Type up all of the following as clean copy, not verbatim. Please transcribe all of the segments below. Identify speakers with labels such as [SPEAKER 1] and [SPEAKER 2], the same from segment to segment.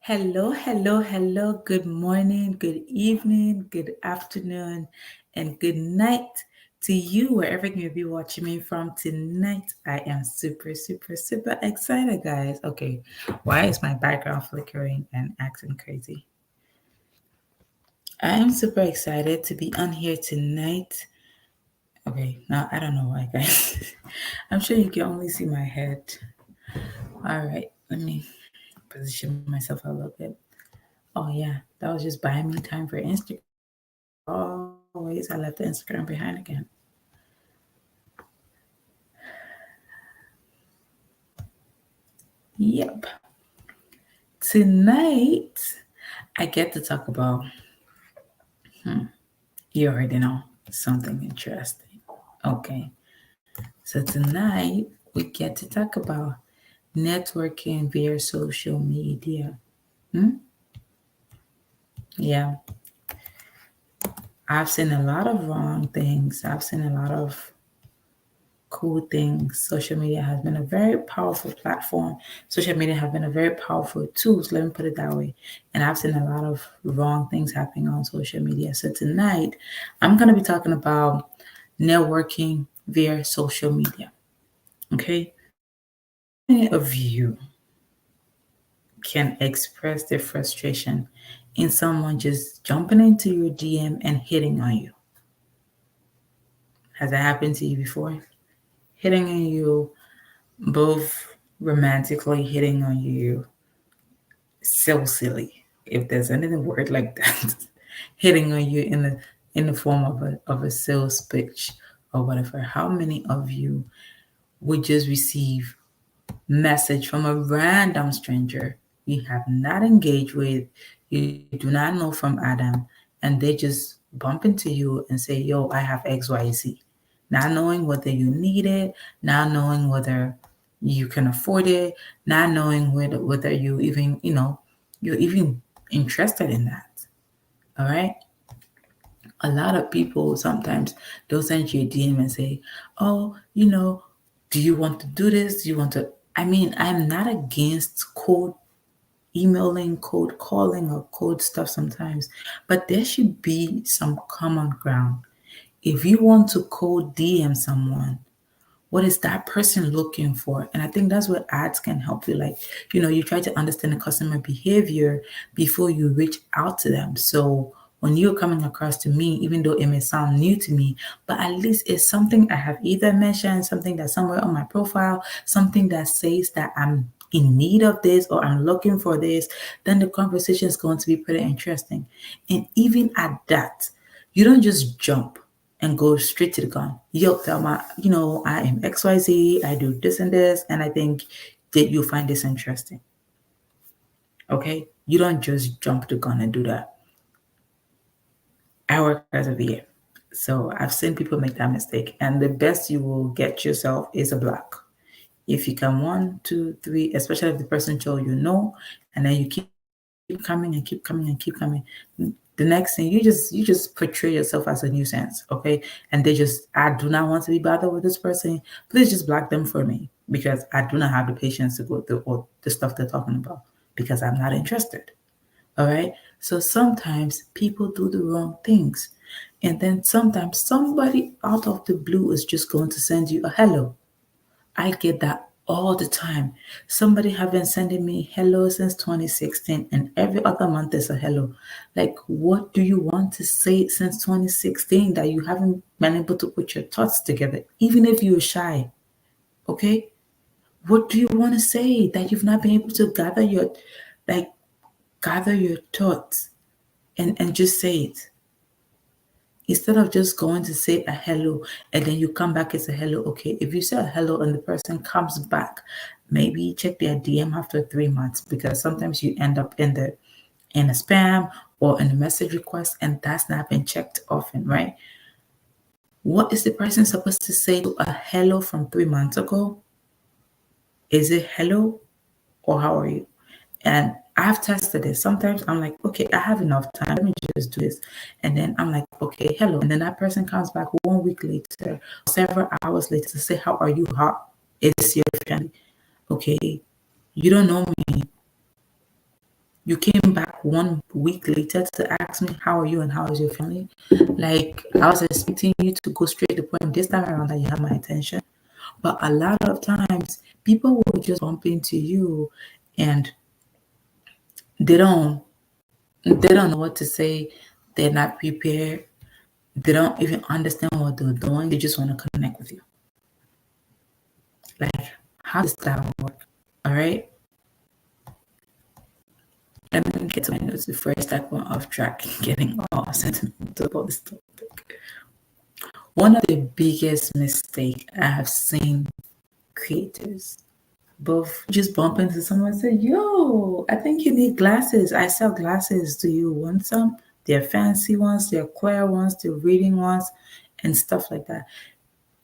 [SPEAKER 1] Hello, hello, hello. Good morning, good evening, good afternoon, and good night to you, wherever you may be watching me from tonight. I am super, super, super excited, guys. Okay, why is my background flickering and acting crazy? I am super excited to be on here tonight. Okay, now I don't know why, guys. I'm sure you can only see my head. All right, let me position myself a little bit. Oh yeah, that was just buying me time for Instagram. Always, I left the Instagram behind again. Yep. Tonight, I get to talk about, you already know, something interesting. Okay. So tonight, we get to talk about networking via social media. Hmm? Yeah. I've seen a lot of wrong things. I've seen a lot of cool things. Social media has been a very powerful platform. Social media have been a very powerful tool. Let me put it that way. And I've seen a lot of wrong things happening on social media. So tonight, I'm going to be talking about networking via social media. Okay. How many of you can express their frustration in someone just jumping into your DM and hitting on you? Has that happened to you before? Hitting on you, both romantically hitting on you, so silly, if there's any word like that, hitting on you in the form of a sales pitch or whatever. How many of you would just receive message from a random stranger you have not engaged with, you do not know from Adam, and they just bump into you and say, yo, I have XYZ, not knowing whether you need it, not knowing whether you can afford it, not knowing whether you're even interested in that. All right. A lot of people sometimes they'll send you a DM and say, oh, do you want to do this? Do you want to? I mean, I'm not against cold emailing, cold calling, or cold stuff sometimes, but there should be some common ground. If you want to cold DM someone, what is that person looking for? And I think that's what ads can help you. Like, you try to understand the customer behavior before you reach out to them. So when you're coming across to me, even though it may sound new to me, but at least it's something I have either mentioned, something that's somewhere on my profile, something that says that I'm in need of this or I'm looking for this, then the conversation is going to be pretty interesting. And even at that, you don't just jump and go straight to the gun. Yo, Thelma, I am XYZ, I do this and this, and I think that you'll find this interesting. Okay? You don't just jump the gun and do that. I work as a VA. So I've seen people make that mistake. And the best you will get yourself is a block. If you can 1, 2, 3, especially if the person told you no, and then you keep coming and keep coming and keep coming, the next thing you just portray yourself as a nuisance, okay? And I do not want to be bothered with this person. Please just block them for me because I do not have the patience to go through all the stuff they're talking about because I'm not interested. All right. So sometimes people do the wrong things. And then sometimes somebody out of the blue is just going to send you a hello. I get that all the time. Somebody have been sending me hello since 2016, and every other month there's a hello. Like, what do you want to say since 2016 that you haven't been able to put your thoughts together, even if you're shy? Okay? What do you want to say that you've not been able to like gather your thoughts and just say it? Instead of just going to say a hello and then you come back as a hello, okay, if you say a hello and the person comes back, maybe check their DM after 3 months because sometimes you end up in a spam or in a message request and that's not been checked often, right? What is the person supposed to say to a hello from 3 months ago? Is it hello or how are you? And I've tested it. Sometimes I'm like, okay, I have enough time. Let me just do this. And then I'm like, okay, hello. And then that person comes back 1 week later, several hours later to say, how are you? How is your family? Okay, you don't know me. You came back 1 week later to ask me how are you and how is your family. Like I was expecting you to go straight to the point this time around that you have my attention. But a lot of times people will just bump into you and they don't they don't know what to say. They're not prepared. They don't even understand what they're doing. They just want to connect with you. Like, how does that work? All right. Let me get to my notes before I start going off track, getting all sentimental about this topic. One of the biggest mistakes I have seen creators both just bump into someone and say, "Yo, I think you need glasses. I sell glasses. Do you want some? They're fancy ones, they're clear ones, they're reading ones, and stuff like that."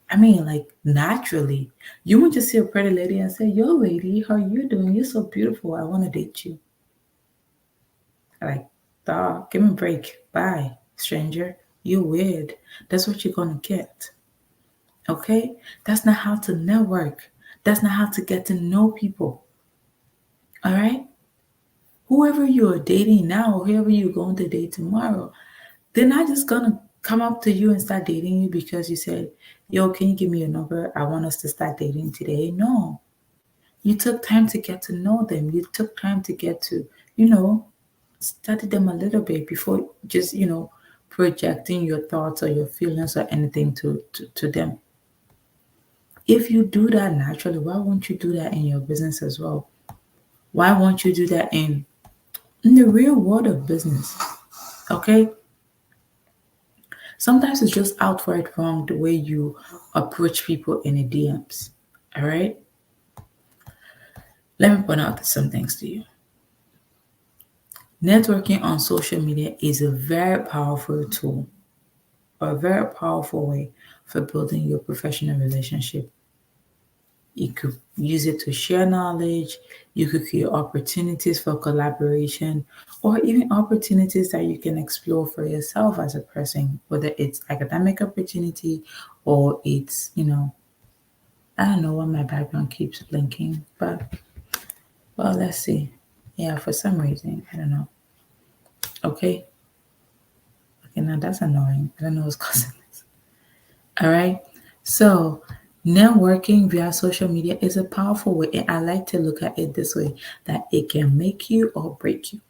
[SPEAKER 1] I mean, like naturally, you won't just see a pretty lady and say, "Yo, lady, how you doing? You're so beautiful. I want to date you." Like, dog, give me a break. Bye, stranger. You're weird. That's what you're gonna get. Okay? That's not how to network. That's not how to get to know people. All right? Whoever you're dating now, or whoever you're going to date tomorrow, they're not just gonna come up to you and start dating you because you said, "Yo, can you give me your number? I want us to start dating today." No. You took time to get to know them. You took time to get to, you know, study them a little bit before just, projecting your thoughts or your feelings or anything to them. If you do that naturally, why won't you do that in your business as well? Why won't you do that in the real world of business? Okay? Sometimes it's just outright wrong the way you approach people in the DMs. All right? Let me point out some things to you. Networking on social media is a very powerful tool, a very powerful way for building your professional relationship. You could use it to share knowledge, you could create opportunities for collaboration, or even opportunities that you can explore for yourself as a person, whether it's academic opportunity or it's, I don't know why my background keeps blinking, but well, let's see. Yeah, for some reason, I don't know. Okay. Okay, now that's annoying. I don't know what's causing this. All right. So, networking via social media is a powerful way. And I like to look at it this way that it can make you or break you.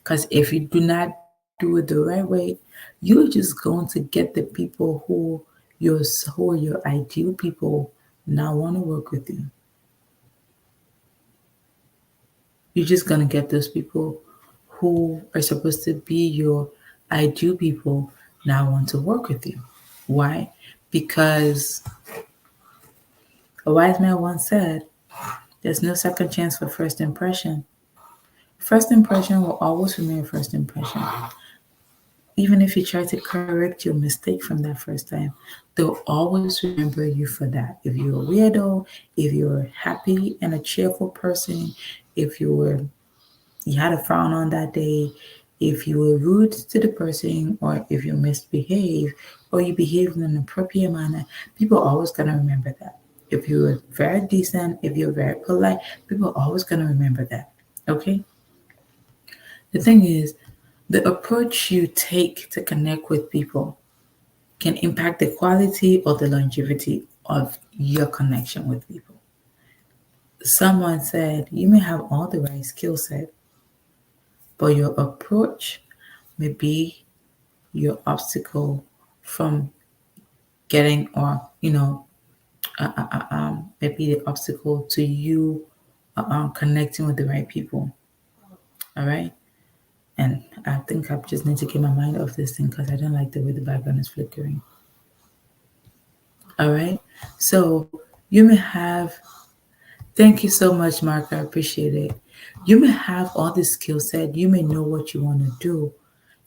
[SPEAKER 1] Because if you do not do it the right way, you're just going to get the people who are your ideal people not want to work with you. You're just going to get those people who are supposed to be your ideal people now want to work with you. Why? Because a wise man once said, "There's no second chance for first impression." First impression will always remain first impression. Even if you try to correct your mistake from that first time, they'll always remember you for that. If you're a weirdo, if you're happy and a cheerful person, if you had a frown on that day, if you were rude to the person, or if you misbehave, or you behaved in an inappropriate manner, people are always going to remember that. If you were very decent, if you're very polite, people are always going to remember that. Okay? The thing is, the approach you take to connect with people can impact the quality or the longevity of your connection with people. Someone said, "You may have all the right skill set, but your approach may be your obstacle from getting, or maybe the obstacle to you connecting with the right people." All right. And I think I just need to get my mind off this thing because I don't like the way the background is flickering. All right. So you may have, thank you so much, Mark. I appreciate it. You may have all this skill set. You may know what you want to do.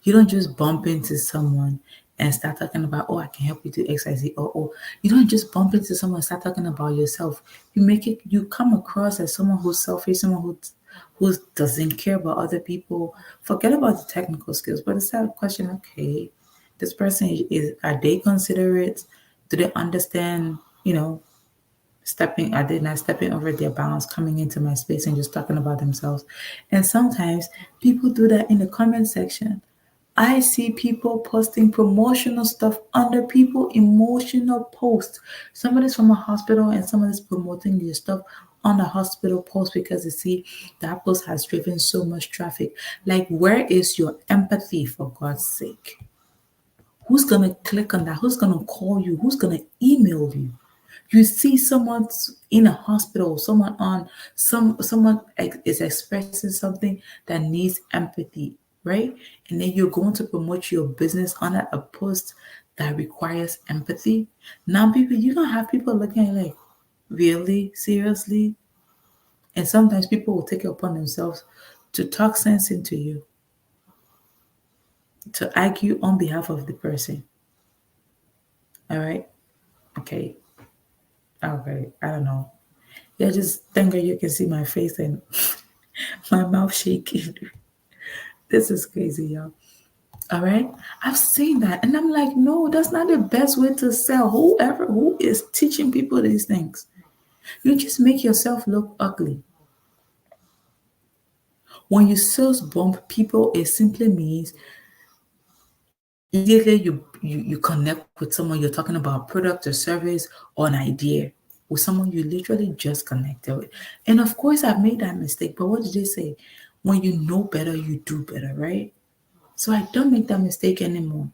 [SPEAKER 1] You don't just bump into someone and start talking about, "Oh, I can help you do XYZ." Or you don't just bump into someone and start talking about yourself. You come across as someone who's selfish, someone who doesn't care about other people. Forget about the technical skills, but it's that question, okay, this person are they considerate? Do they understand, Stepping, are they not stepping over their bounds, coming into my space and just talking about themselves? And sometimes people do that in the comment section. I see people posting promotional stuff under people emotional posts. Somebody's from a hospital and somebody's promoting their stuff on a hospital post because they see that post has driven so much traffic. Like, where is your empathy, for God's sake? Who's gonna click on that? Who's gonna call you? Who's gonna email you? You see someone's in a hospital, someone on someone is expressing something that needs empathy, right? And then you're going to promote your business under a post that requires empathy. Now people, you're gonna have people looking at you like, really? Seriously? And sometimes people will take it upon themselves to talk sense into you, to argue on behalf of the person. All right? Okay. Okay. I don't know. Yeah, just thank God you can see my face and my mouth shaking. This is crazy, y'all. All right. I've seen that. And I'm like, no, that's not the best way to sell. Whoever who is teaching people these things, you just make yourself look ugly. When you sales bump people, it simply means immediately you connect with someone, you're talking about a product or service or an idea with someone you literally just connected with. And of course I've made that mistake, but what did they say? When you know better, you do better, right? So I don't make that mistake anymore.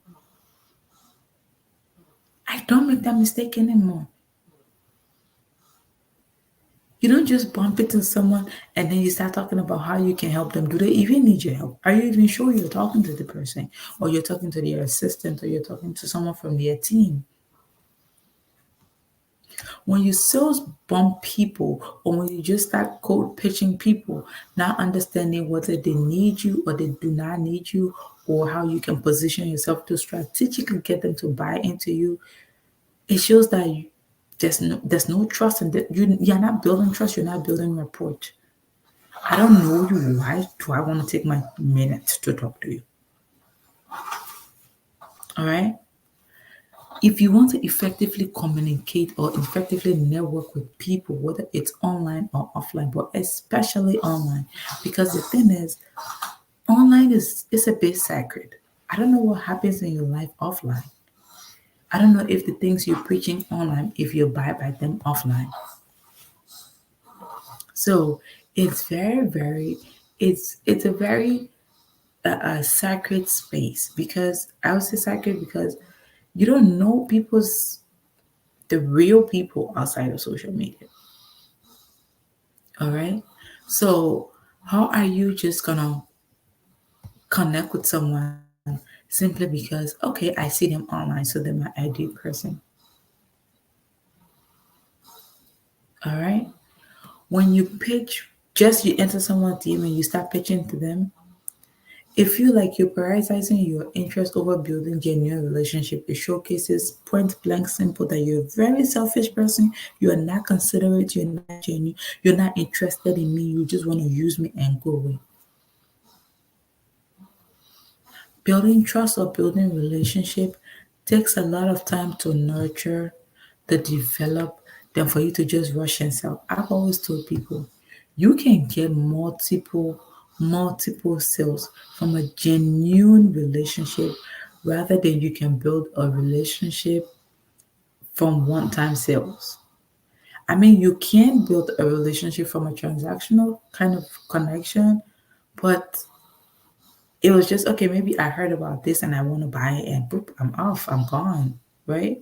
[SPEAKER 1] I don't make that mistake anymore. You don't just bump into someone and then you start talking about how you can help them. Do they even need your help? Are you even sure you're talking to the person? Or you're talking to their assistant, or you're talking to someone from their team? When you sales bump people, or when you just start cold pitching people, not understanding whether they need you or they do not need you, or how you can position yourself to strategically get them to buy into you, it shows that there's no trust in that. You're not building trust. You're not building rapport. I don't know you. Why do I want to take my minute to talk to you? All right. If you want to effectively communicate or effectively network with people, whether it's online or offline, but especially online, because the thing is, online is a bit sacred. I don't know what happens in your life offline. I don't know if the things you're preaching online, if you abide by them offline. So it's it's a very sacred space, because I would say sacred because you don't know the real people outside of social media. All right. So how are you just gonna connect with someone simply because, okay, I see them online, so they're my ideal person? All right. When you pitch, just you enter someone's DM and you start pitching to them, it feels like you're prioritizing your interest over building genuine relationship. It showcases point blank simple that you're a very selfish person. You are not considerate. You're not genuine. You're not interested in me. You just want to use me and go away. Building trust or building relationship takes a lot of time to nurture, to develop, than for you to just rush and sell. I've always told people, you can get multiple sales from a genuine relationship rather than you can build a relationship from one-time sales. I mean, you can build a relationship from a transactional kind of connection, but it was just okay. Maybe I heard about this and I want to buy it, and boop, I'm off, I'm gone, right?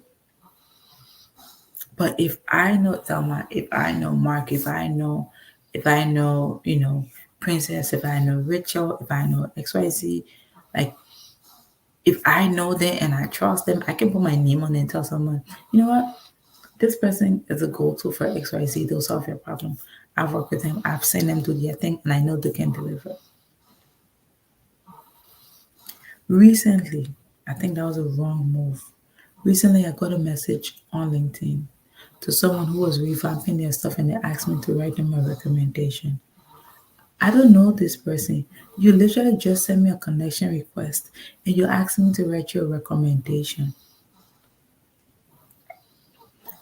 [SPEAKER 1] But if I know Thelma, if I know Mark, if I know, Princess, if I know Rachel, if I know XYZ, like if I know them and I trust them, I can put my name on it and tell someone, you know what, this person is a go-to for XYZ, they'll solve your problem. I've worked with them, I've seen them do their thing, and I know they can deliver. Recently, I think that was a wrong move. Recently, I got a message on LinkedIn to someone who was revamping their stuff and they asked me to write them a recommendation. I don't know this person. You literally just sent me a connection request and you're asking me to write you a recommendation.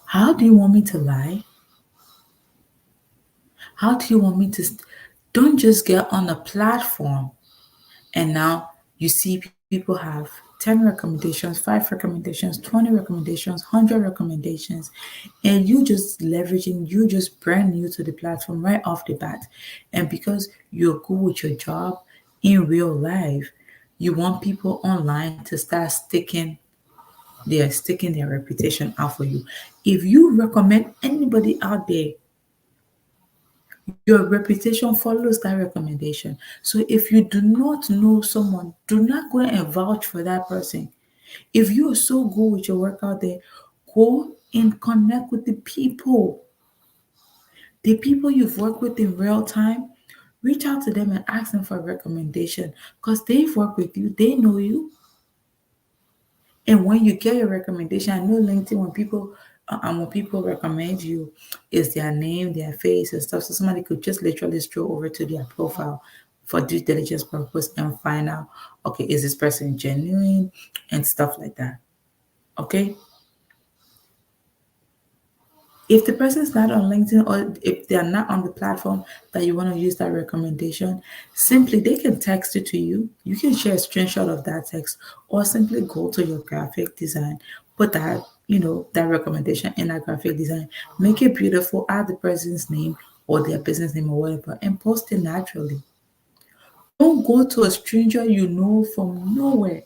[SPEAKER 1] How do you want me to lie? How do you want me to? Don't just get on a platform and now you see people have 10 recommendations, 5 recommendations, 20 recommendations, 100 recommendations, and you just leveraging, you just brand new to the platform right off the bat. And because you're good with your job in real life, you want people online to start sticking their reputation out for you. If you recommend anybody out there, your reputation follows that recommendation. So if you do not know someone, do not go and vouch for that person. If you are so good with your work out there, go and connect with the people you've worked with in real time. Reach out to them and ask them for a recommendation because they've worked with you, they know you. And when you get your recommendation, I know LinkedIn when people recommend you, is their name, their face, and stuff. So somebody could just literally stroll over to their profile for due diligence purpose and find out, okay, is this person genuine and stuff like that. Okay, if the person's not on LinkedIn or if they're not on the platform that you want to use that recommendation, simply they can text it to you. You can share a screenshot of that text or simply go to your graphic design, put that, that recommendation in that graphic design, make it beautiful, add the person's name or their business name or whatever, and post it naturally. Don't go to a stranger you know from nowhere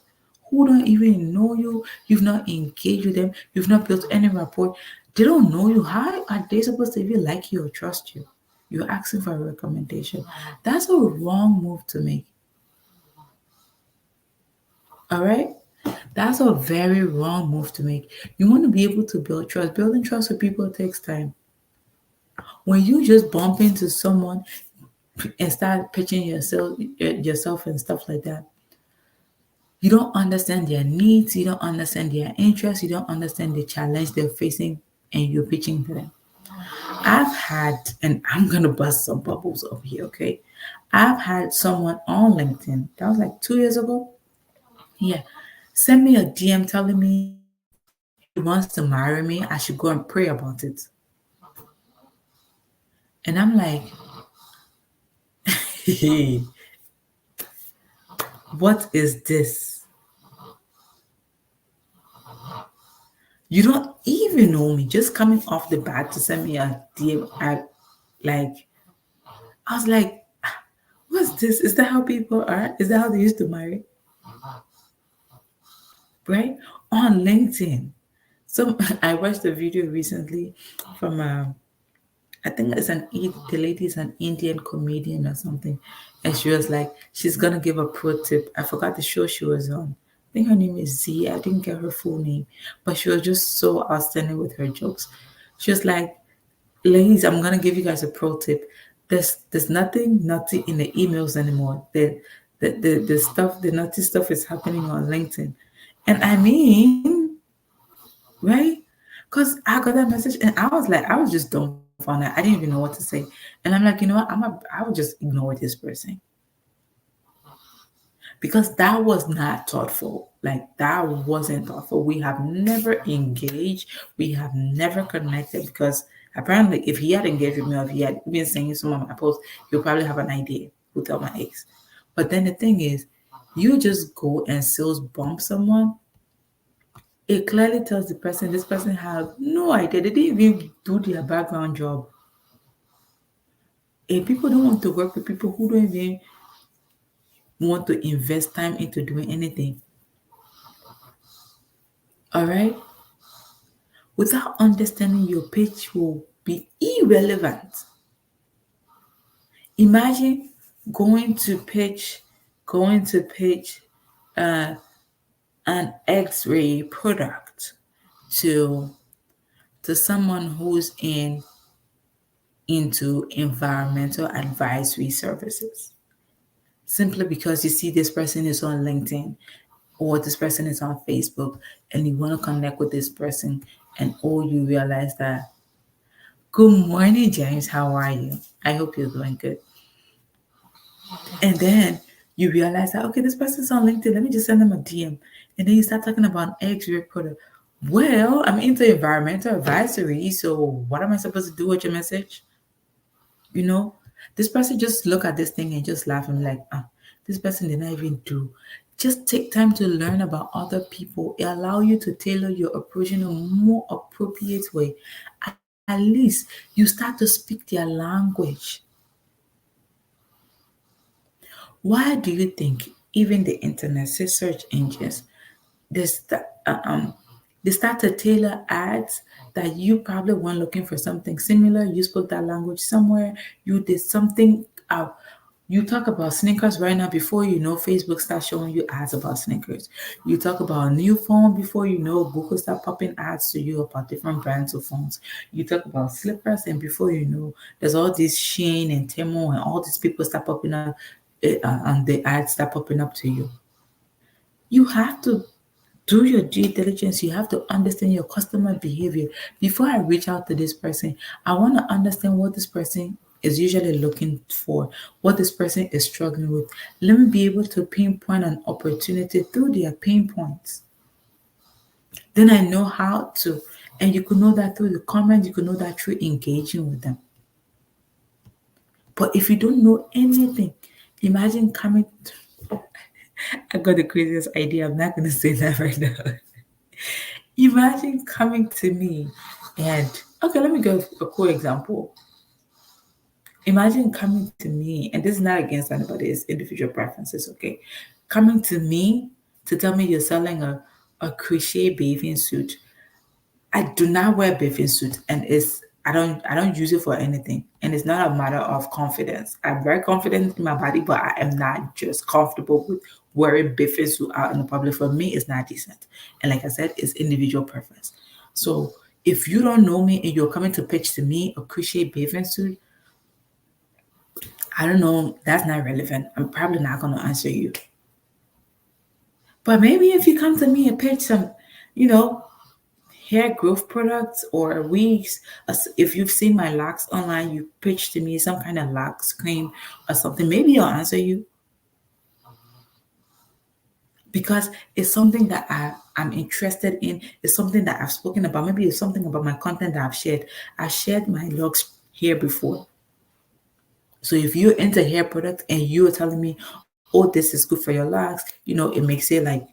[SPEAKER 1] who don't even know you. You've not engaged with them. You've not built any rapport. They don't know you. How are they supposed to even like you or trust you? You're asking for a recommendation. That's a wrong move to make. All right? That's a very wrong move to make. You want to be able to build trust. Building trust with people takes time. When you just bump into someone and start pitching yourself and stuff like that, you don't understand their needs, you don't understand their interests, you don't understand the challenge they're facing, and you're pitching to them. I've had, and I'm gonna bust some bubbles up here, okay? I've had someone on LinkedIn, that was like 2 years ago. Yeah. Send me a DM telling me he wants to marry me. I should go and pray about it. And I'm like, what is this? You don't even know me. Just coming off the bat to send me a DM. Like, I was like, what's this? Is that how people are? Is that how they used to marry? Right? On LinkedIn. So I watched a video recently from I think the lady is an Indian comedian or something. And she was like, she's gonna give a pro tip. I forgot the show she was on. I think her name is Z. I didn't get her full name, but she was just so outstanding with her jokes. She was like, ladies, I'm gonna give you guys a pro tip. There's nothing nutty in the emails anymore. The nutty stuff is happening on LinkedIn. And I mean, right? Because I got that message and I was just dumbfounded. I didn't even know what to say. And I'm like, you know what? I would just ignore this person because that was not thoughtful. Like that wasn't thoughtful. We have never engaged. We have never connected because apparently, if he had engaged with me or if he had been seeing some of my posts, he'll probably have an idea who tell my ex. But then the thing is, you just go and sales bump someone. It clearly tells the person this person have no idea. They didn't even do their background job. And people don't want to work with people who don't even want to invest time into doing anything. All right? Without understanding your pitch will be irrelevant. Imagine going to pitch, going to pitch uh, an X-ray product to someone who's into environmental advisory services simply because you see this person is on LinkedIn or this person is on Facebook and you want to connect with this person and all you realize that good morning James, how are you? I hope you're doing good. And then you realize that okay, this person's on LinkedIn, let me just send them a DM. And then you start talking about eggs reporter. Well, I'm into environmental advisory, so what am I supposed to do with your message? You know, this person just look at this thing and just laugh and be like, ah, this person did not even do. Just take time to learn about other people. It allow you to tailor your approach in a more appropriate way. At least you start to speak their language. Why do you think even the internet, say search engines, they start, they start to tailor ads that you probably weren't looking for something similar. You spoke that language somewhere. You did something. You talk about sneakers right now. Before you know, Facebook starts showing you ads about sneakers. You talk about a new phone. Before you know, Google start popping ads to you about different brands of phones. You talk about slippers, and before you know, there's all these Shein and Temu and all these people start popping up, and the ads start popping up to you. You have to do your due diligence. You have to understand your customer behavior. Before I reach out to this person, I want to understand what this person is usually looking for, what this person is struggling with. Let me be able to pinpoint an opportunity through their pain points. Then I know how to, and you could know that through the comments, you could know that through engaging with them. But if you don't know anything, imagine coming. I got the craziest idea. I'm not going to say that right now. Imagine coming to me and, okay, let me give a cool example. Imagine coming to me, and this is not against anybody's individual preferences, okay? Coming to me to tell me you're selling a crochet bathing suit. I do not wear bathing suit, and I don't use it for anything. And it's not a matter of confidence. I'm very confident in my body, but I am not just comfortable with wearing bathing suit out in the public. For me, it's not decent. And like I said, it's individual preference. So if you don't know me and you're coming to pitch to me a crochet bathing suit, I don't know, that's not relevant. I'm probably not gonna answer you. But maybe if you come to me and pitch some, you know, hair growth products or wigs. If you've seen my locks online, you pitch to me some kind of locks cream or something. Maybe I'll answer you because it's something that I'm interested in. It's something that I've spoken about. Maybe it's something about my content that I've shared. I shared my locks here before. So if you're into hair product and you're telling me, oh, this is good for your locks, it makes it like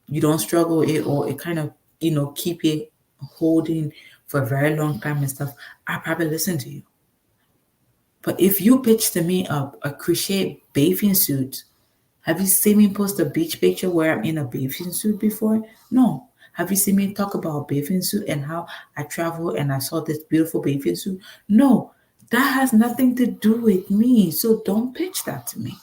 [SPEAKER 1] you don't struggle with it, or it kind of, keep it holding for a very long time and stuff, I probably listen to you. But if you pitch to me a crochet bathing suit, have you seen me post a beach picture where I'm in a bathing suit before? No. Have you seen me talk about bathing suit and how I travel and I saw this beautiful bathing suit? No. That has nothing to do with me. So don't pitch that to me.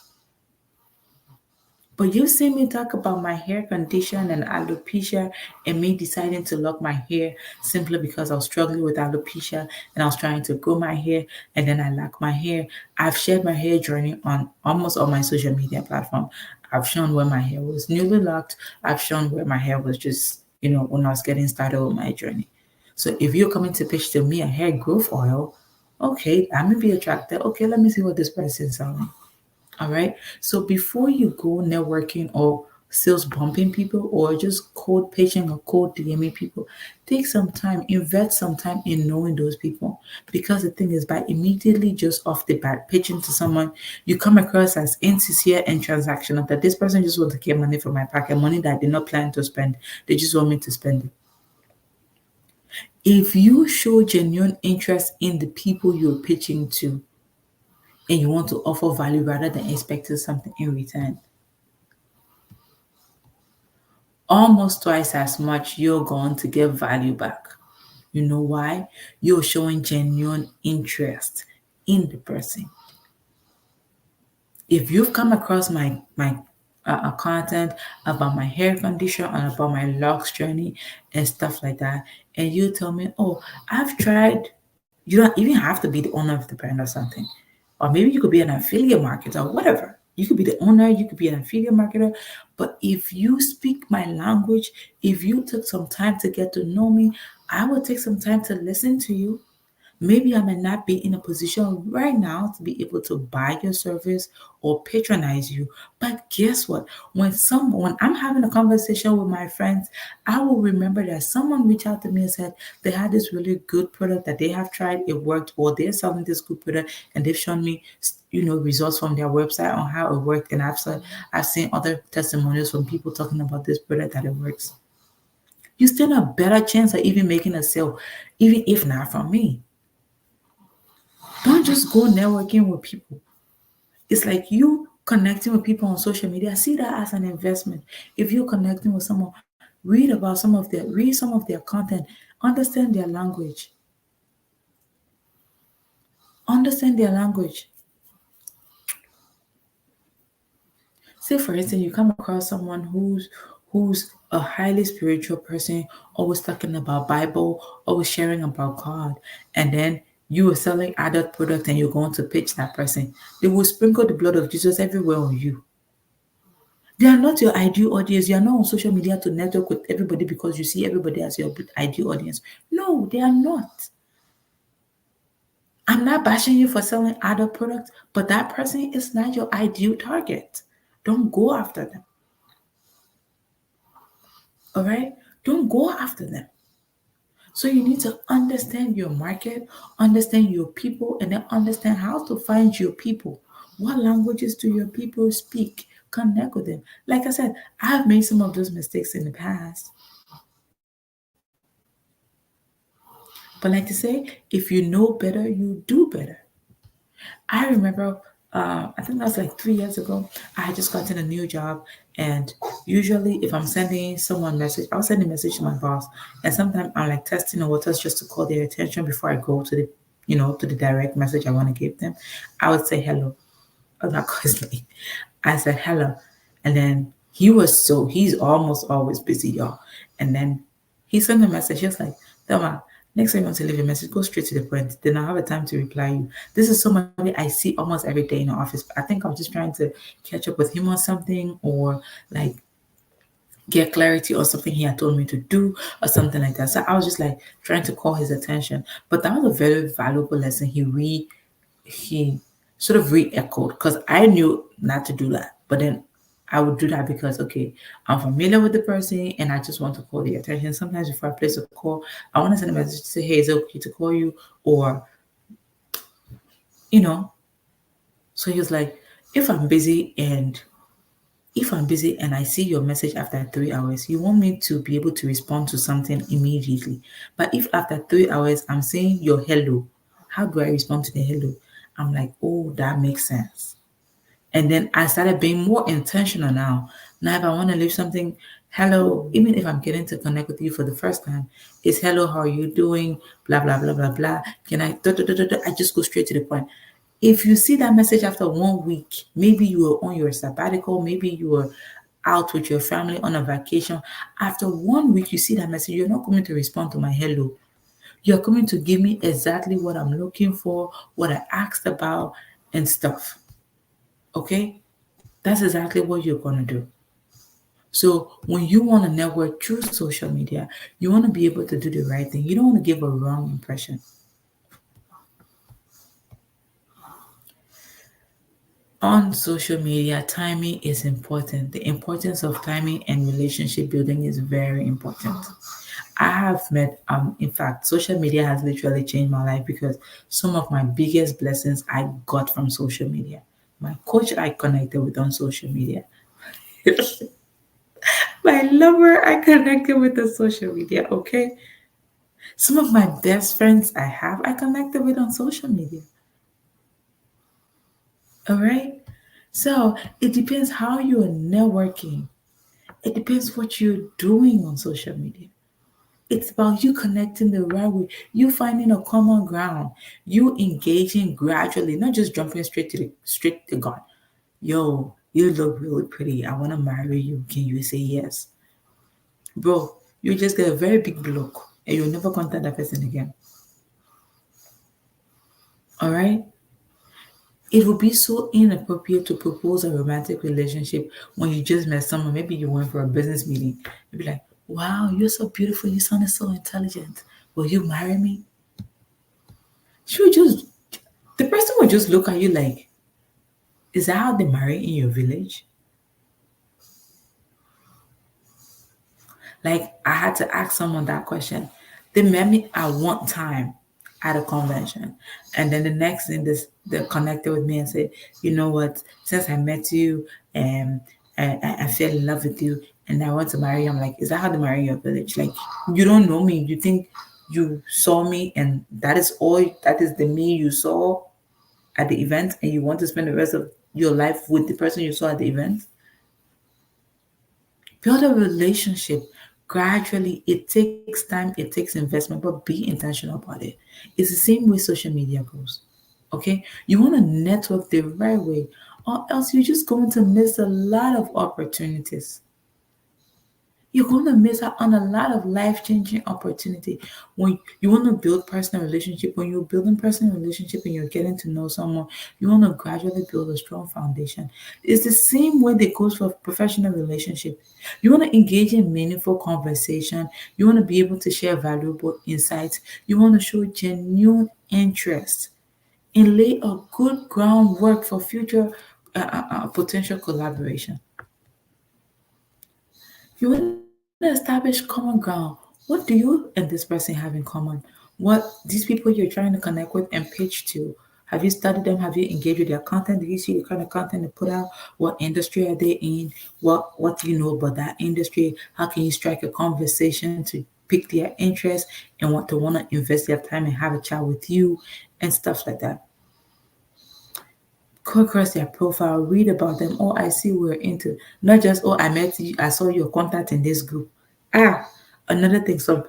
[SPEAKER 1] But you see me talk about my hair condition and alopecia and me deciding to lock my hair simply because I was struggling with alopecia and I was trying to grow my hair and then I lock my hair. I've shared my hair journey on almost all my social media platform. I've shown where my hair was newly locked. I've shown where my hair was just, when I was getting started with my journey. So if you're coming to pitch to me a hair growth oil, okay, I may be attracted. Okay, let me see what this person's selling. All right. So before you go networking or sales bumping people or just cold pitching or cold DMing people, take some time, invest some time in knowing those people. Because the thing is, by immediately just off the bat pitching to someone, you come across as insincere and transactional. That this person just wants to get money from my pocket, money that I did not plan to spend. They just want me to spend it. If you show genuine interest in the people you're pitching to, and you want to offer value rather than expecting something in return, almost twice as much you're going to get value back. You know why? You're showing genuine interest in the person. If you've come across my content about my hair condition and about my locks journey and stuff like that, and you tell me, oh, I've tried, you don't even have to be the owner of the brand or something. Or maybe you could be an affiliate marketer or whatever. You could be the owner, you could be an affiliate marketer. But if you speak my language, if you took some time to get to know me, I will take some time to listen to you. Maybe I might not be in a position right now to be able to buy your service or patronize you. But guess what? When I'm having a conversation with my friends, I will remember that someone reached out to me and said they had this really good product that they have tried, it worked, or they're selling this good product and they've shown me results from their website on how it worked. And I've seen other testimonials from people talking about this product that it works. You stand a better chance of even making a sale, even if not from me. Don't just go networking with people. It's like you connecting with people on social media. I see that as an investment. If you're connecting with someone, read some of their content, understand their language. Understand their language. Say for instance, you come across someone who's a highly spiritual person, always talking about Bible, always sharing about God, and then you are selling adult product and you're going to pitch that person. They will sprinkle the blood of Jesus everywhere on you. They are not your ideal audience. You are not on social media to network with everybody because you see everybody as your ideal audience. No, they are not. I'm not bashing you for selling other products, but that person is not your ideal target. Don't go after them. All right? Don't go after them. So you need to understand your market, understand your people, and then understand how to find your people. What languages do your people speak? Connect with them. Like I said, I've made some of those mistakes in the past. But like to say, if you know better, you do better. I remember, I think that was like 3 years ago. I had just gotten a new job, and usually, if I'm sending someone a message, I'll send a message to my boss, and sometimes I'm like testing the waters just to call their attention before I go to the direct message I want to give them. I would say hello, oh, not constantly. I said hello, and then he's almost always busy, y'all, and then he sent a message. He was like, Thelma, next time you want to leave a message, go straight to the point. Then I'll have a time to reply you. This is somebody I see almost every day in the office. I think I'm just trying to catch up with him on something or like get clarity on something he had told me to do or something like that. So I was just like trying to call his attention. But that was a very valuable lesson he sort of re-echoed because I knew not to do that. But then I would do that because okay, I'm familiar with the person and I just want to call the attention. Sometimes before I place a call, I want to send a message to say, hey, is it okay to call you? Or, you know, so he was like, if I'm busy and I see your message after 3 hours, you want me to be able to respond to something immediately. But if after 3 hours I'm saying your hello, how do I respond to the hello? I'm like, oh, that makes sense. And then I started being more intentional now. Now, if I want to leave something, hello, even if I'm getting to connect with you for the first time, it's hello, how are you doing? Blah, blah, blah, blah, blah. Can I, da, da, da, da, da. I just go straight to the point. If you see that message after 1 week, maybe you were on your sabbatical, maybe you were out with your family on a vacation. After 1 week, you see that message, you're not coming to respond to my hello. You're coming to give me exactly what I'm looking for, what I asked about, and stuff. Okay? That's exactly what you're going to do. So when you want to network through social media, you want to be able to do the right thing. You don't want to give a wrong impression. On social media, timing is important. The importance of timing and relationship building is very important. I have met, in fact, social media has literally changed my life because some of my biggest blessings I got from social media. My coach I connected with on social media. My lover I connected with on social media, okay? Some of my best friends I connected with on social media. All right? So it depends how you're networking. It depends what you're doing on social media. It's about you connecting the right way, you finding a common ground, you engaging gradually, not just jumping straight to God. Yo, you look really pretty. I want to marry you. Can you say yes? Bro, you just get a very big block and you'll never contact that person again. All right? It would be so inappropriate to propose a romantic relationship when you just met someone. Maybe you went for a business meeting. You'd be like, wow, you're so beautiful. You sound so intelligent. Will you marry me? She would just, the person would just look at you like, is that how they marry in your village? Like I had to ask someone that question. They met me at one time at a convention, and then the next thing this they connected with me and said, "You know what? Since I met you, um, I fell in love with you, and I want to marry you." I'm like, "Is that how they marry in your village? Like you don't know me. You think you saw me, and that is all. That is the me you saw at the event, and you want to spend the rest of your life with the person you saw at the event?" Build a relationship gradually. It takes time, it takes investment, but be intentional about it. It's the same way social media goes. Okay? You want to network the right way, or else you're just going to miss a lot of opportunities. You're going to miss out on a lot of life-changing opportunity. When you want to build personal relationship, when you're building personal relationship and you're getting to know someone, you want to gradually build a strong foundation. It's the same way that goes for professional relationship. You want to engage in meaningful conversation. You want to be able to share valuable insights. You want to show genuine interest and lay a good groundwork for future potential collaboration. You want to establish common ground. What do you and this person have in common? What these people you're trying to connect with and pitch to? Have you studied them? Have you engaged with their content? Do you see the kind of content they put out? What industry are they in? What do you know about that industry? How can you strike a conversation to pick their interest and want to invest their time and have a chat with you and stuff like that? Go across their profile, read about them. Oh, I see we're into, not just, oh, I met you, I saw your contact in this group. Ah, another thing, some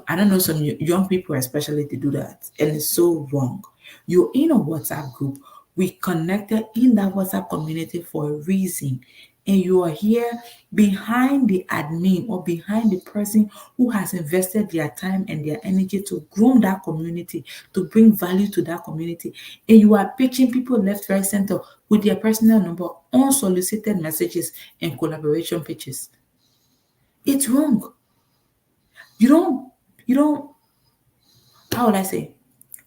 [SPEAKER 1] I don't know, some young people especially to do that, and it's so wrong. You're in a WhatsApp group. We connected in that WhatsApp community for a reason, and you are here behind the admin or behind the person who has invested their time and their energy to groom that community, to bring value to that community, and you are pitching people left, right, center with their personal number, unsolicited messages, and collaboration pitches. It's wrong. You don't, you don't, how would I say?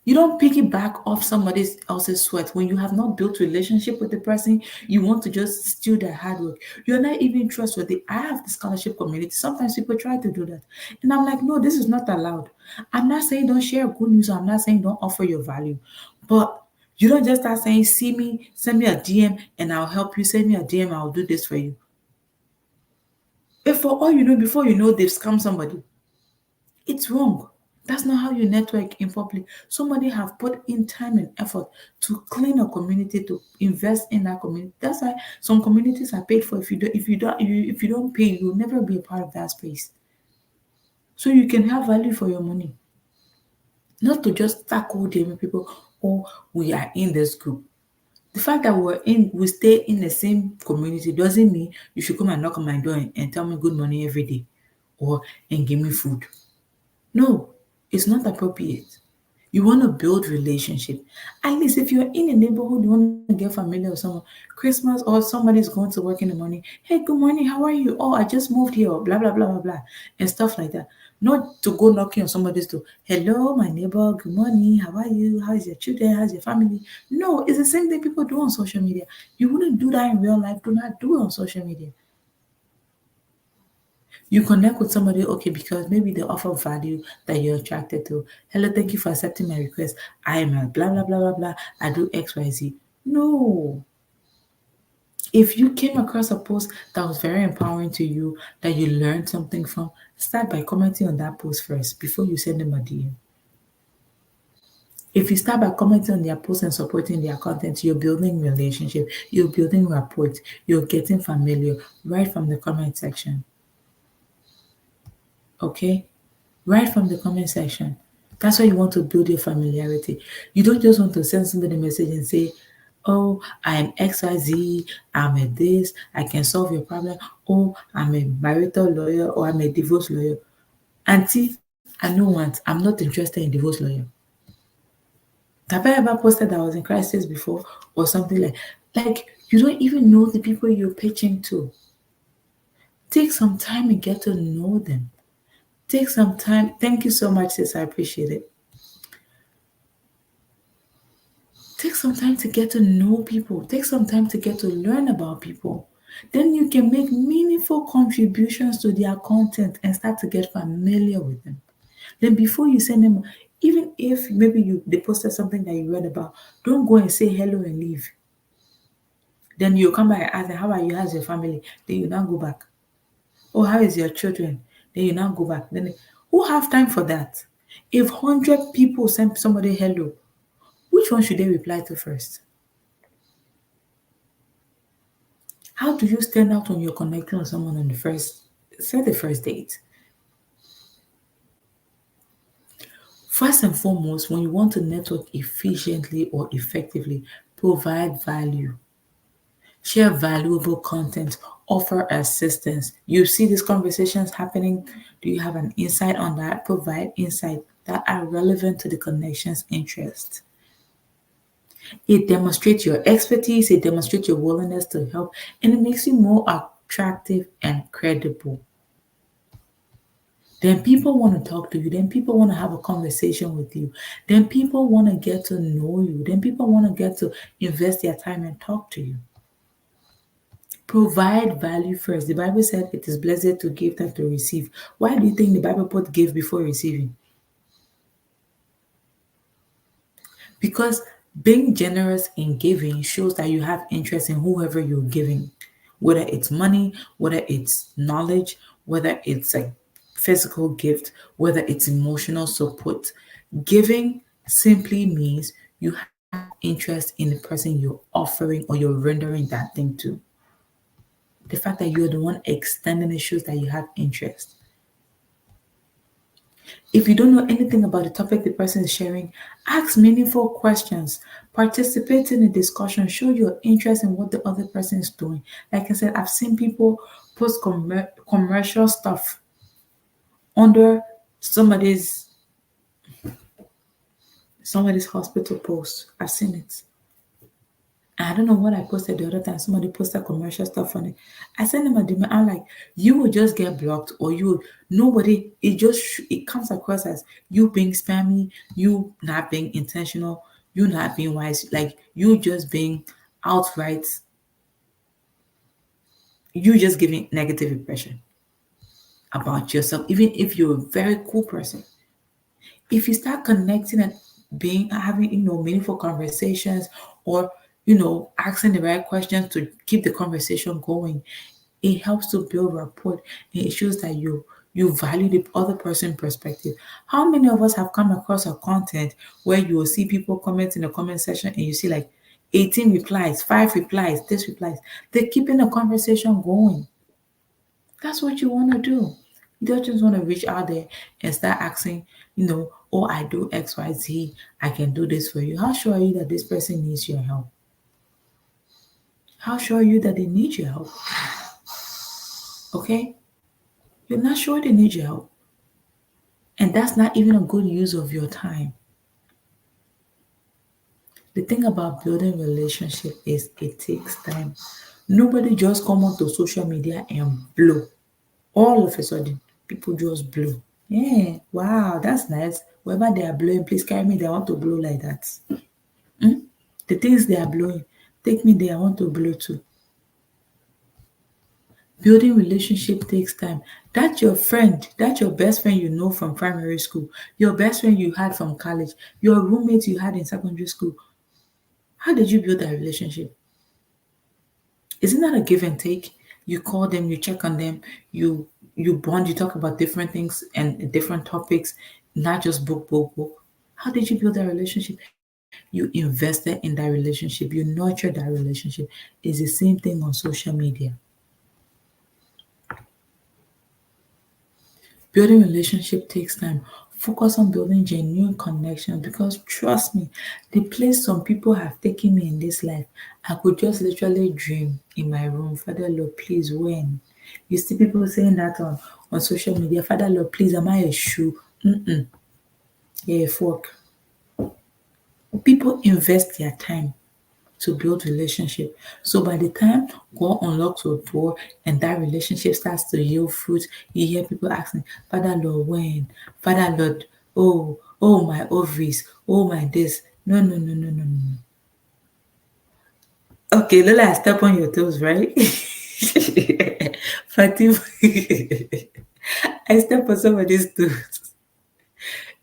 [SPEAKER 1] You don't piggyback off somebody else's sweat when you have not built relationship with the person. You want to just steal their hard work. You're not even trustworthy. I have the scholarship community. Sometimes people try to do that, and I'm like, no, this is not allowed. I'm not saying don't share good news. I'm not saying don't offer your value, but you don't just start saying, see me, send me a DM, and I'll help you. Send me a DM, I'll do this for you. If for all you know, before you know, they've scammed somebody. It's wrong. That's not how you network in public. Somebody have put in time and effort to clean a community, to invest in that community. That's why some communities are paid for. If you don't pay, you'll never be a part of that space. So you can have value for your money. Not to just tackle the people, oh, we are in this group. The fact that we stay in the same community doesn't mean you should come and knock on my door and tell me good morning every day or and give me food. No, it's not appropriate. You want to build relationship. At least if you're in a neighborhood, you want to get familiar with someone. Christmas or somebody's going to work in the morning. Hey, good morning. How are you? Oh, I just moved here. Blah blah blah blah blah, and stuff like that. Not to go knocking on somebody's door. Hello, my neighbor. Good morning. How are you? How is your children? How's your family? No, it's the same thing people do on social media. You wouldn't do that in real life. Do not do it on social media. You connect with somebody, okay, because maybe they offer value that you're attracted to. Hello, thank you for accepting my request. I am a blah, blah, blah, blah, blah. I do XYZ. No. If you came across a post that was very empowering to you, that you learned something from, start by commenting on that post first before you send them a DM. If you start by commenting on their posts and supporting their content, you're building relationship, you're building rapport, you're getting familiar right from the comment section. Okay? Right from the comment section. That's why you want to build your familiarity. You don't just want to send somebody a message and say, oh, I am XYZ, I'm a this, I can solve your problem. Oh, I'm a marital lawyer or I'm a divorce lawyer. Auntie, I know once, I'm not interested in divorce lawyer. Have I ever posted that I was in crisis before or something like you don't even know the people you're pitching to. Take some time and get to know them. Take some time. Thank you so much, sis. I appreciate it. Take some time to get to know people. Take some time to get to learn about people. Then you can make meaningful contributions to their content and start to get familiar with them. Then before you send them, even if maybe you they posted something that you read about, don't go and say hello and leave. Then you come back and ask them, how are you? How's your family? Then you now go back. Oh, how is your children? Then you now go back. Then who have time for that? If 100 people send somebody hello, which one should they reply to first? How do you stand out on your connection with someone on the first, say the first date? First and foremost, when you want to network efficiently or effectively, provide value, share valuable content, offer assistance. You see these conversations happening. Do you have an insight on that? Provide insight that are relevant to the connection's interest. It demonstrates your expertise, it demonstrates your willingness to help, and it makes you more attractive and credible. Then people want to talk to you. Then people want to have a conversation with you. Then people want to get to know you. Then people want to get to invest their time and talk to you. Provide value first. The Bible said it is blessed to give than to receive. Why do you think the Bible put give before receiving? Because being generous in giving shows that you have interest in whoever you're giving, whether it's money, whether it's knowledge, whether it's a physical gift, whether it's emotional support. Giving simply means you have interest in the person you're offering or you're rendering that thing to. The fact that you're the one extending it shows that you have interest. If you don't know anything about the topic the person is sharing, ask meaningful questions. Participate in the discussion. Show your interest in what the other person is doing. Like I said, I've seen people post commercial stuff under somebody's hospital post. I've seen it. I don't know what I posted the other time. Somebody posted commercial stuff on it. I sent them a DM. I'm like, you will just get blocked, or you nobody. It comes across as you being spammy, you not being intentional, you not being wise, like you just being outright, you just giving negative impression about yourself, even if you're a very cool person. If you start connecting and being having meaningful conversations, or asking the right questions to keep the conversation going, it helps to build rapport, and it shows that you value the other person's perspective. How many of us have come across a content where you will see people comment in the comment section and you see like 18 replies, 5 replies, this replies? They're keeping the conversation going. That's what you want to do. You don't just want to reach out there and start asking, oh, I do XYZ, I can do this for you. How sure are you that this person needs your help? How sure are you that they need your help? Okay? You're not sure they need your help. And that's not even a good use of your time. The thing about building relationship is it takes time. Nobody just come onto social media and blow. All of a sudden, people just blow. Yeah, wow, that's nice. Wherever they are blowing, please carry me there. I want to blow like that. The things they are blowing, take me there. I want to blow too. Building relationship takes time. That's your friend. That's your best friend you know from primary school. Your best friend you had from college. Your roommate you had in secondary school. How did you build that relationship? Isn't that a give and take? You call them, you check on them, you bond, you talk about different things and different topics, not just book. How did you build that relationship? You invested in that relationship, you nurtured that relationship. It's the same thing on social media. Building relationship takes time. Focus on building genuine connections, because trust me, the place some people have taken me in this life, I could just literally dream in my room, Father Lord, please, when? You see people saying that on social media, Father Lord, please, am I a shoe? Mm-mm. Yeah, a fork. People invest their time to build relationship. So by the time God unlocks your door and that relationship starts to yield fruit, you hear people asking, Father Lord, when? Father Lord, oh my ovaries, oh my this. No. Okay, Lola, I step on your toes, right? Fatima, I step on somebody's toes.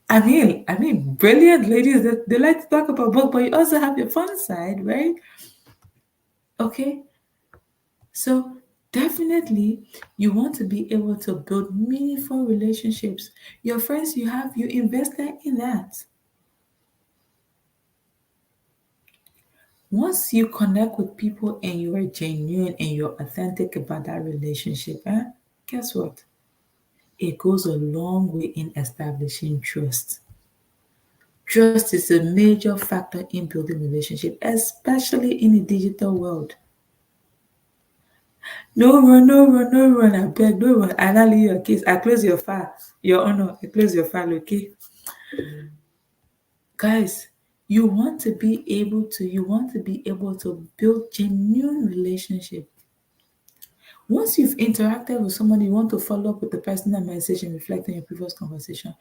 [SPEAKER 1] Brilliant ladies that they like to talk about book, but you also have your fun side, right? Okay, so definitely you want to be able to build meaningful relationships. Your friends you have, you invested in that. Once you connect with people and you are genuine and you're authentic about that relationship, guess what? It goes a long way in establishing trust. Trust is a major factor in building relationship, especially in the digital world. No run, no run, no run. I beg, no run. I not leave your case. I close your file. Your honor, I close your file, okay? Guys, you want to be able to build genuine relationship. Once you've interacted with somebody, you want to follow up with the personal message and reflect on your previous conversation.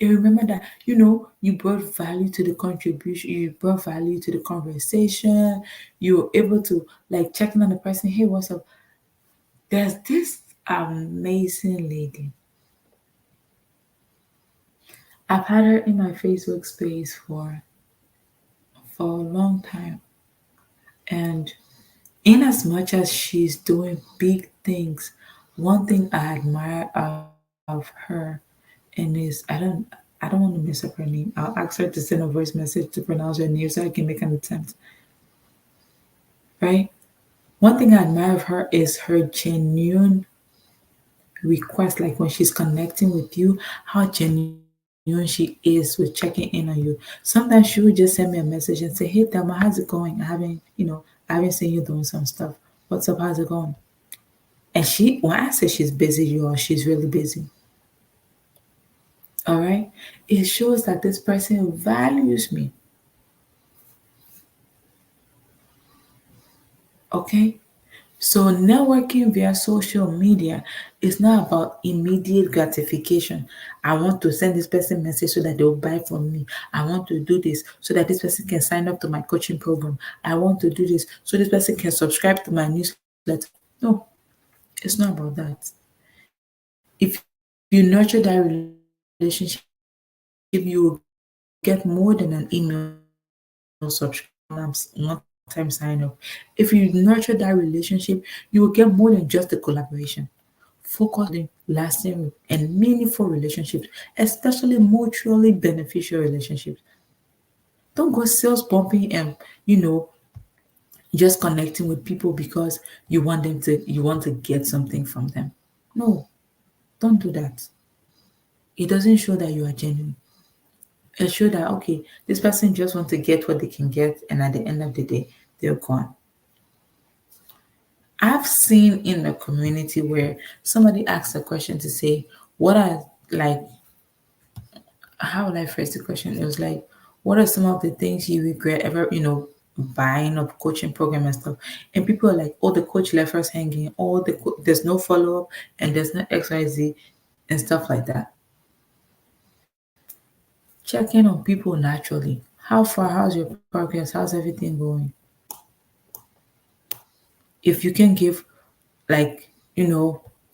[SPEAKER 1] And remember that, you brought value to the contribution, you brought value to the conversation, you were able to like check in on the person, hey, what's up? There's this amazing lady. I've had her in my Facebook space for a long time. And in as much as she's doing big things, one thing I admire of her and is I don't want to mess up her name. I'll ask her to send a voice message to pronounce her name so I can make an attempt. Right? One thing I admire of her is her genuine request, like when she's connecting with you, how genuine she is with checking in on you. Sometimes she would just send me a message and say, hey Thelma, how's it going? I haven't seen you doing some stuff. What's up? How's it going? And when I say she's busy, she's really busy. All right. It shows that this person values me. Okay. So networking via social media is not about immediate gratification. I want to send this person message so that they'll buy from me. I want to do this so that this person can sign up to my coaching program. I want to do this so this person can subscribe to my newsletter. No, it's not about that. If you nurture that relationship, you will get more than an email subscription one-time sign up. If you nurture that relationship, you will get more than just the collaboration. Focus on building lasting and meaningful relationships, especially mutually beneficial relationships. Don't go sales bumping and just connecting with people because you want to get something from them. No, don't do that. It doesn't show that you are genuine. It shows that okay, this person just want to get what they can get, and at the end of the day, they're gone. I've seen in the community where somebody asks a question to say, what are like how will I phrase the question? It was like, what are some of the things you regret ever, buying a coaching program and stuff? And people are like, oh, the coach left us hanging, oh, there's no follow up, and there's no XYZ and stuff like that. Check in on people naturally. How far? How's your progress? How's everything going? If you can give like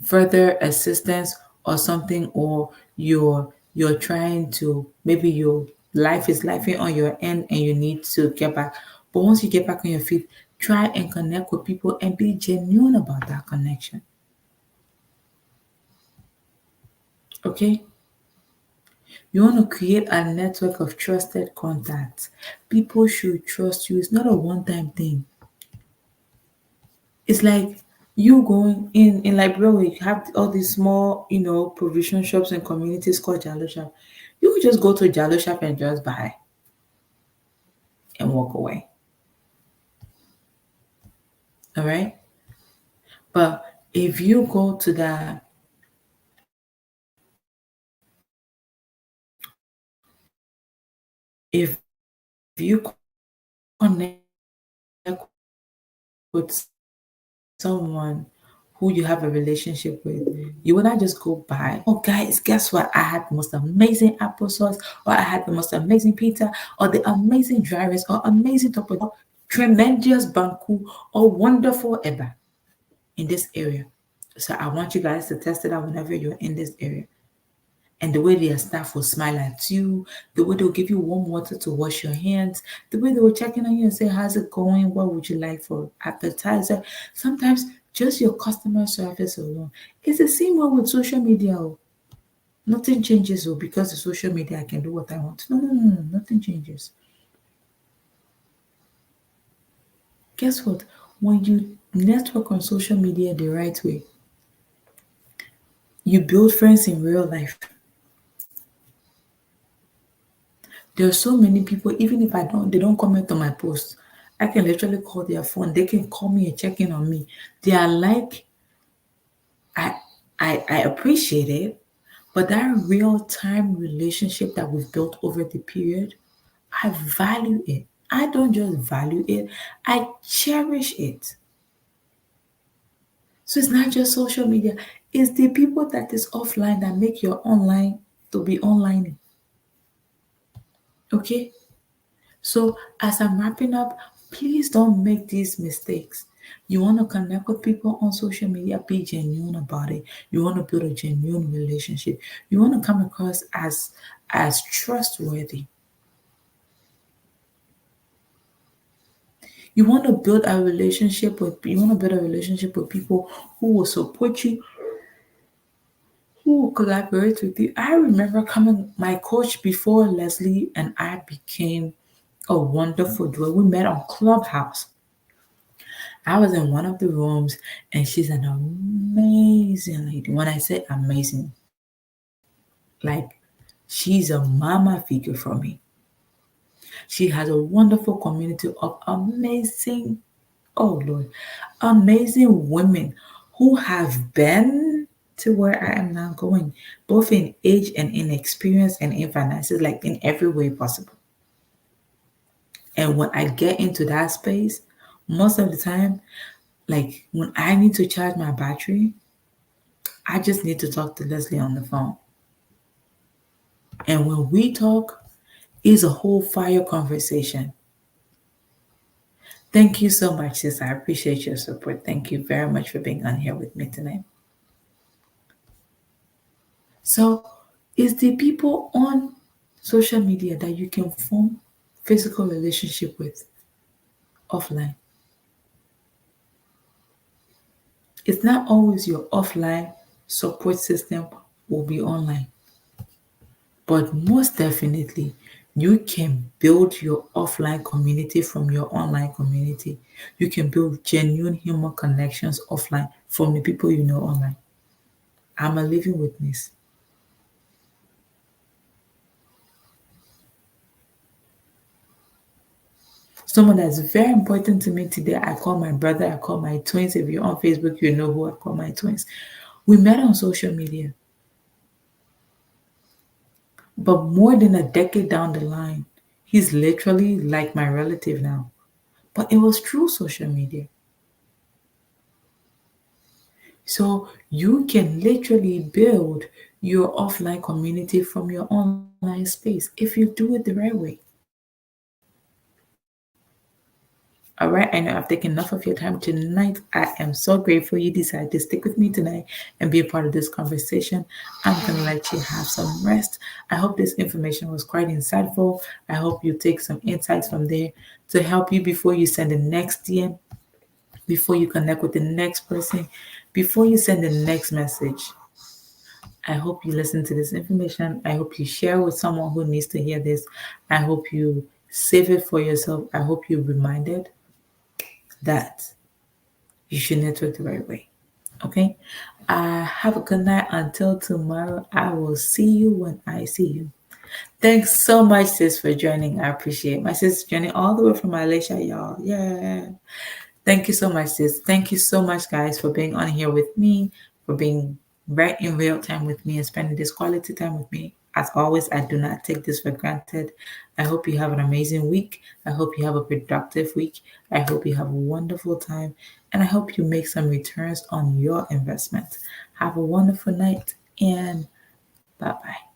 [SPEAKER 1] further assistance or something, or you're trying to, maybe your life is lifing on your end and you need to get back, but once you get back on your feet, try and connect with people and be genuine about that connection. Okay, you want to create a network of trusted contacts. People should trust you. It's not a one-time thing. It's like you going in Liberia where you have all these small, provision shops and communities called Jalo shop. You could just go to Jalo shop and just buy and walk away. All right. But if you go to if you connect with someone who you have a relationship with, you would not just go buy, oh guys, guess what? I had the most amazing applesauce, or I had the most amazing pizza, or the amazing dry rice, or amazing top. tremendous banku or wonderful ever in this area. So I want you guys to test it out whenever you're in this area. And the way their staff will smile at you, the way they'll give you warm water to wash your hands, the way they will check in on you and say, how's it going? What would you like for appetizer? Sometimes just your customer service alone. It's the same way with social media. Oh. Nothing changes oh, because of social media, I can do what I want. No, no, no, no, nothing changes. Guess what? When you network on social media the right way, you build friends in real life. There are so many people, even if they don't comment on my post, I can literally call their phone. They can call me and check in on me. They are like, I, I appreciate it, but that real time relationship that we've built over the period, I value it. I don't just value it, I cherish it. So it's not just social media, it's the people that is offline that make your online to be online. Okay? So as I'm wrapping up, please don't make these mistakes. You want to connect with people on social media, be genuine about it. You want to build a genuine relationship. You want to come across as trustworthy. You want to build a relationship with people who will support you, who will collaborate with you. I remember coming my coach before Leslie and I became a wonderful duo. We met on Clubhouse. I was in one of the rooms and she's an amazing lady. When I say amazing, like she's a mama figure for me. She has a wonderful community of amazing, oh Lord, amazing women who have been to where I am now going, both in age and in experience and in finances, like in every way possible. And when I get into that space, most of the time, like when I need to charge my battery, I just need to talk to Leslie on the phone. And when we talk, it's a whole fire conversation. Thank you so much, sis. I appreciate your support. Thank you very much for being on here with me tonight. So, it's the people on social media that you can form physical relationship with offline. It's not always your offline support system will be online. But most definitely, you can build your offline community from your online community. You can build genuine human connections offline from the people you know online. I'm a living witness. Someone that's very important to me today, I call my brother, I call my twins. If you're on Facebook, you know who I call my twins. We met on social media. But more than a decade down the line, he's literally like my relative now. But it was through social media. So you can literally build your offline community from your online space if you do it the right way. All right, I know I've taken enough of your time tonight. I am so grateful you decided to stick with me tonight and be a part of this conversation. I'm going to let you have some rest. I hope this information was quite insightful. I hope you take some insights from there to help you before you send the next DM, before you connect with the next person, before you send the next message. I hope you listen to this information. I hope you share with someone who needs to hear this. I hope you save it for yourself. I hope you're reminded that you should network the right way. Okay? Have a good night. Until tomorrow, I will see you when I see you. Thanks so much, sis, for joining. I appreciate my sis joining all the way from Malaysia, y'all. Yeah. Thank you so much, sis. Thank you so much, guys, for being on here with me, for being right in real time with me and spending this quality time with me. As always, I do not take this for granted. I hope you have an amazing week. I hope you have a productive week. I hope you have a wonderful time. And I hope you make some returns on your investment. Have a wonderful night and bye bye.